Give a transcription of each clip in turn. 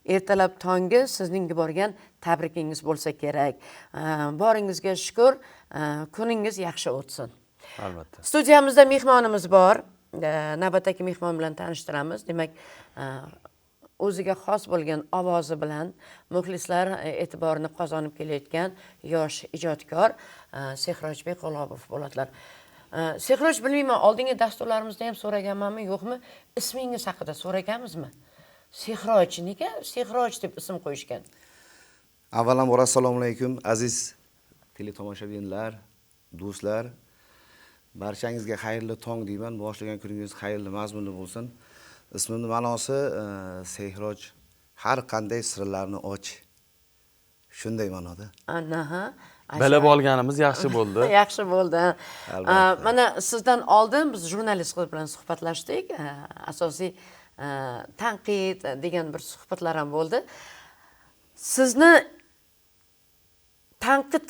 Ertalab tongi sizning yuborgan tabrikingiz bo'lsa kerak. Boringizga shukr, kuningiz yaxshi o'tsin. Albatta. Studiyamizda mehmonimiz bor. Navbatdagi mehmon bilan tanishtiramiz. Demak, o'ziga xos bo'lgan ovozi bilan muxlislar e'tiborini qozonib kelayotgan yosh ijodkor Sehrojbek G'ulobov bo'ladilar. Sehroj, bilmayman, oldingi dasturlarimizda ham so'raganmanmi, yo'qmi? Ismingiz haqida so'raganmizmi? Sehroj, nega Sehroj deb ism qo'yishgan? Avvalambor assalomu alaykum aziz teletomoshabinlar, do'stlar. Barchangizga xayrli tong deyman. Boshlagan kuningiz xayrli, mazmunli bo'lsin. Ismimning ma'nosi Sehroj, har qanday sirlarni och. Shunday ma'noda. Anaha. Bilib olganimiz yaxshi bo'ldi. Yaxshi bo'ldi. Mana sizdan oldin biz jurnalist bilan suhbatlashdik. Asosiy tanqid degan bir suhbatlar ham bo'ldi. Sizni tanqid,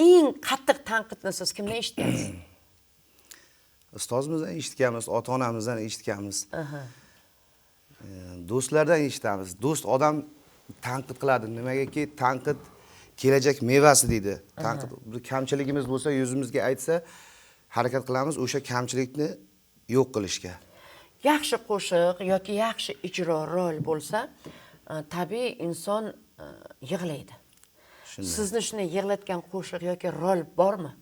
eng qattiq tanqidni siz kimdan eshitgansiz? Ustozimizdan eshitganmiz, ota-onamizdan eshitganmiz. Do'stlardan eshitamiz. Do'st odam tanqid qiladi. Nimagaki tanqid kelajak mevasi deydi. Tanqid bir kamchiligimiz bo'lsa, yuzimizga aytsa, harakat qilamiz o'sha kamchilikni yo'q qilishga. Yaxshi qo'shiq yoki yaxshi ijro rol bo'lsa, tabiiy inson yig'laydi. Sizni shunday yig'latgan qo'shiq yoki rol bormi?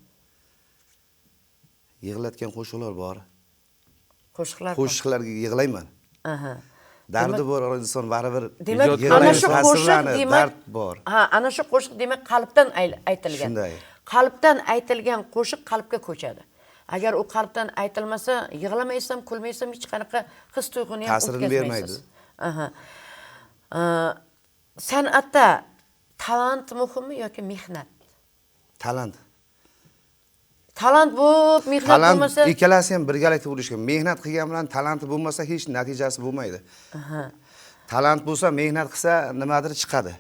Yig'latgan qo'shiqlar bor. Qo'shiqlarga yig'layman. Dardi bor inson baribir. Demak, ana shu qo'shiq dard bor. Ana shu qo'shiq demak qalbdan aytilgan. Shunday. Qalbdan aytilgan qo'shiq qalbga ko'chadi. Agar u qalbdan aytilmasa, yig'lamaysam, kulmaysam, hech qanaqa his tuyg'uni ham o'tkazmaysiz. San'atda talant muhimmi yoki mehnat? Talant. Talant bu, mehnat bo'lmasa, talant ikkalasi ham birgalikda bo'lishi kerak. Mehnat qilgan bilan talanti bo'lmasa hech natijasi bo'lmaydi. Talant bo'lsa, mehnat qilsa nimadir chiqadi.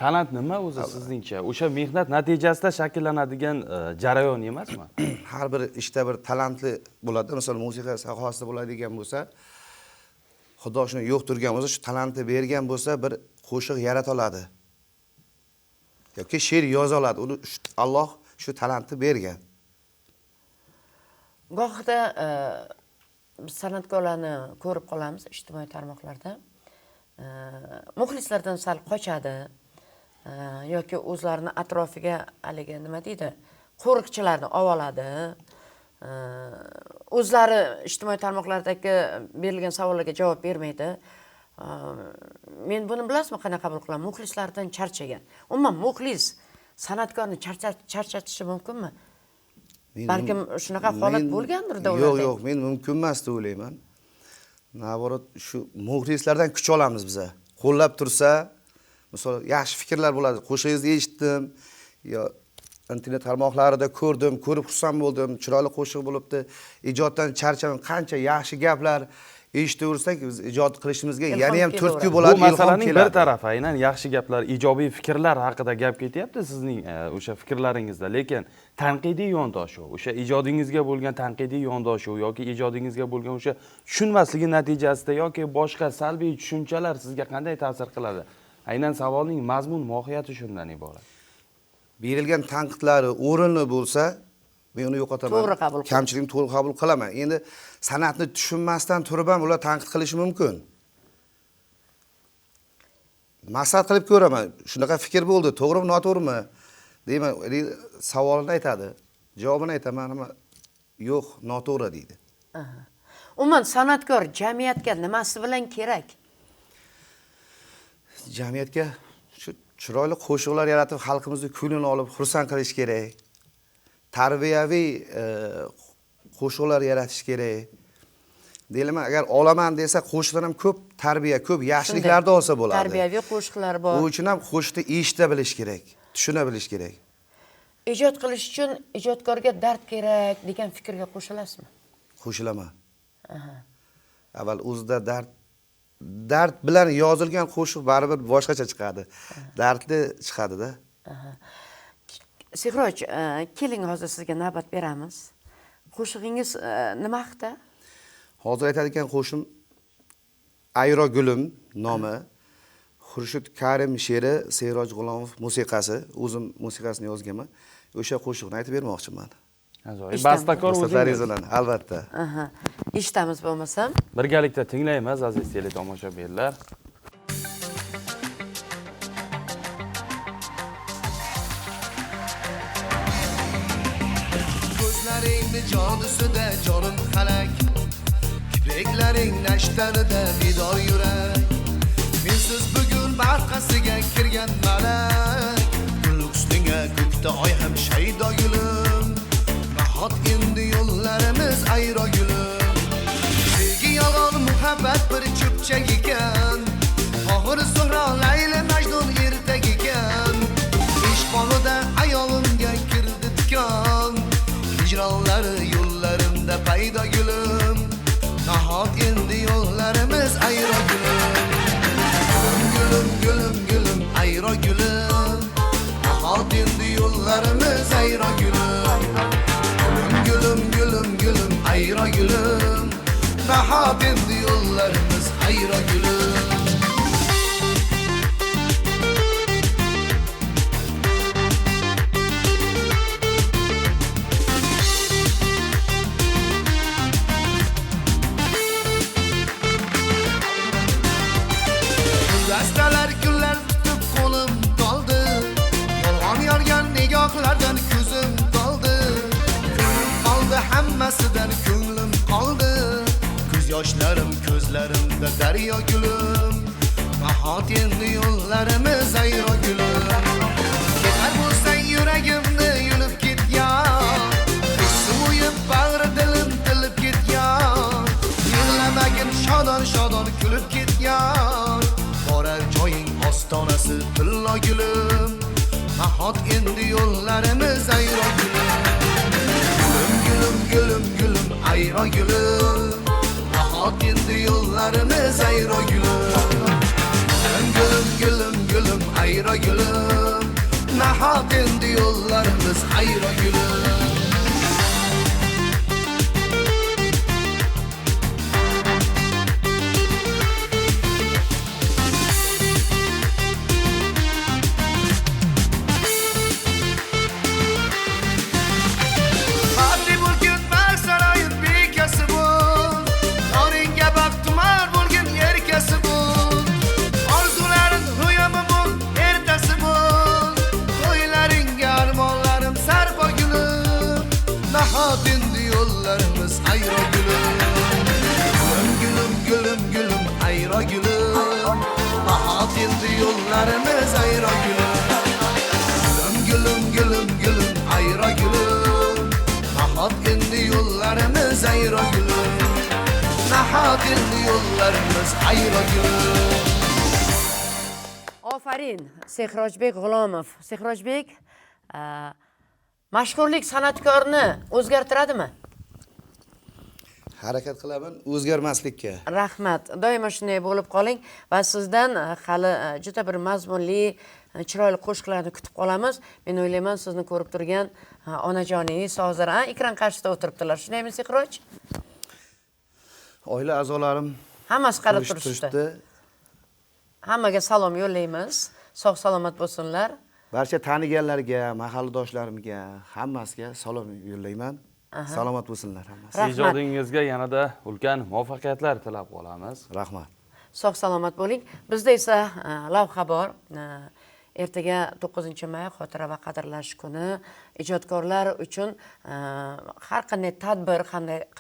Talant nima o'zi sizningcha? O'sha mehnat natijasida shakllanadigan jarayon emasmi? Har bir ishda bir talantli bo'ladi. Masalan, musiqa sohasida bo'ladigan bo'lsa, Xudo shuni yo'q turgan bo'lsa, shu talantni bergan bo'lsa, bir qo'shiq yarata oladi. Yoki she'r yoza oladi. Uni Alloh shu talantni bergan. Gohida san'atkorlarni ko'rib qolamiz ijtimoiy tarmoqlarda. Muxlislardan sal qochadi yoki o'zlarini atrofiga haligi nima deydi, qo'riqchilarni oladi. O'zlari ijtimoiy tarmoqlardagi berilgan savollarga javob bermaydi. Men buni bilasizmi, qanaqa qabul qilaman? Muxlislardan charchagan. Umuman muxlis san'atkorni charchatishi mumkinmi? Balkim shunaqa holat bo'lgandir davlatda. Yo'q, men mumkin emas deb o'ylayman. Navorot shu muxlislardan kuch olamiz biz. Qo'llab tursa, masalan, yaxshi fikrlar bo'ladi. Qo'shingizni eshitdim, yo internet tarmoqlarida ko'rdim, ko'rib xursand bo'ldim, chiroyli qo'shiq bo'libdi. Ijoddan charchadim, qancha yaxshi gaplar eshitaversak, biz ijod qilishimizga yana ham turtki bo'ladi, ilhom keladi. Bu masalaning bir tarafi, aynan yaxshi gaplar, ijobiy fikrlar haqida gap ketyapti sizning o'sha fikrlaringizda, lekin tanqidiy yondashuv, o'sha ijodingizga bo'lgan tanqidiy yondashuv yoki ijodingizga bo'lgan o'sha tushunmasligi natijasida yoki boshqa salbiy tushunchalar sizga qanday ta'sir qiladi? Aynan savolning mazmun mohiyati shundan iborat. Berilgan tanqidlari o'rinli bo'lsa, men uni yo'qotaman. To'g'ri qabul qilaman. Kamchilikni to'g'ri qabul qilaman. Endi san'atni tushunmasdan turib ham ular tanqid qilishi mumkin. Maslahat qilib ko'raman. Shunaqa fikr bo'ldi, to'g'rimi, noto'g'rimi? Deyman, savolini aytadi. Javobini aytaman, ammo yo'q, noto'g'ri deydi. Umuman san'atkor jamiyatga nimasi bilan kerak? Jamiyatga shu chiroyli qo'shiqlar yaratib, xalqimizni ko'nglini olib, xursand qilish kerak. Tarbiyaviy qo'shiqlar yaratish kerak. Deylaman, agar olaman desa, qo'shiqdan ham ko'p tarbiya, ko'p yaxshiliklarni olsa bo'ladi. Tarbiyaviy qo'shiqlar bor. Bu uchun ham qo'shiqni eshita bilish kerak, tushuna bilish kerak. Ijod qilish uchun ijodkorga dard kerak degan fikrga qo'shilasizmi? Qo'shilaman. Avval o'zida dard bilan yozilgan qo'shiq baribir boshqacha chiqadi. Dardli chiqadi-da. Sehroj, keling hozir sizga navbat beramiz. Qo'shig'ingiz nima haqida? Hozir aytadigan qo'shim Ayro Gulim nomi. Xurshid Karim she'ri, Seyroj G'ulomov musiqasi, o'zim musiqasini yozganman. O'sha qo'shiqni aytib bermoqchiman. Ajoyib. Bastakor Ustalaringiz o'zingiz. bilan, albatta. Aha. Eshitamiz bo'lmasam. Birgalikda tinglaymiz aziz teletomoshabinlar. Ko'zlaringni jonusida jonim halak, kipriklaring nashtanida bedor yurak. Mensiz bugun barqasiga kirgan malak, gul ustiga ko'kda oy ham shaydo gulim. Nahot endi yo'llarimiz ayro gulim. Sevgi yolg'on, muhabbat bir cho'pchak ekan. Oxir Zuhro, Layla, Majnun ertak ekan. Ishq bog'ida ayolimga kirdi tikan. Hijronlari yo'llarimda paydo gulim. Nahot endi yo'llarimiz ayro gulim. Gulum, gulum, gulum, ayro gulim. Nahot endi yo'llarimiz ayro gulim. Gulum, gulum, gulum, ayro gulim. Nahot endi yo'llarimiz ayro gulim. Dastalar kunlar tutib qo'lim qoldi. Yolg'on yorgan nigohlardan ko'zim qoldi. Ko'nglim qoldi, hammasidan ko'nglim qoldi. Ko'z yoshlarim ko'zlarimda daryo gulim. Nahot endi yo'llarimiz ayro gulim. Ketar bo'lsang yuragimni yulib ketgan. Hisim o'yib bag'ri dilim tilib ketgan. Yig'lamagin shodon shodon kulib ketgan. Borar joying ostonasi tillo gulim. Nahot endi yo'llarimiz ayro gulim. Gulum, gulum, gulum, ayro gulim. Nahot endi yo'llarimiz ayro gulim. Gulum, gulum, gulum, ayro gulim. Nahot endi yo'llarimiz ayro gulim. Nahot endi yo'llarimiz ayro gulim. Gulum, gulum, gulum, ayro gulim. Nahot endi yo'llarimiz ayro gulim. Gulum, gulum, gulum, ayro gulim. Nahot endi yo'llarimiz ayro gulim. Nahot endi yo'llarimiz ayro gulim. Ofarin, Sehrojbek G'ulomov. Sehrojbek, mashhurlik san'atkorni o'zgartiradimi? Harakat qilaman o'zgarmaslikka. Rahmat. Doimo shunday bo'lib qoling va sizdan hali juda bir mazmunli, chiroyli qo'shiqlarni kutib qolamiz. Men o'ylayman, sizni ko'rib turgan onajoningiz hozir ekran qarshisida o'tiribdilar. Shundaymi, Sehroj? Oila a'zolarim Hammasi qarab turishdi. turishdi. Hammaga salom yo'llaymiz. Sog' salomat bo'lsinlar. Barcha taniganlarga, mahalladoshlarimga, hammasiga salom yo'llayman. Salomat bo'lsinlar hammasi. Rahmat. Ijodingizga yanada ulkan muvaffaqiyatlar tilab qolamiz. Rahmat. Sog' salomat bo'ling. Bizda esa lavha bor. Ertaga 9-may xotira va qadrlash kuni ijodkorlar uchun har qanday tadbir,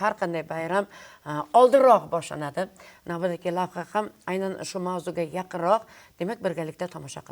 har qanday bayram oldinroq boshlanadi. Navbatdagi lavha ham aynan shu mavzuga yaqinroq. Demak, birgalikda tomosha qilamiz.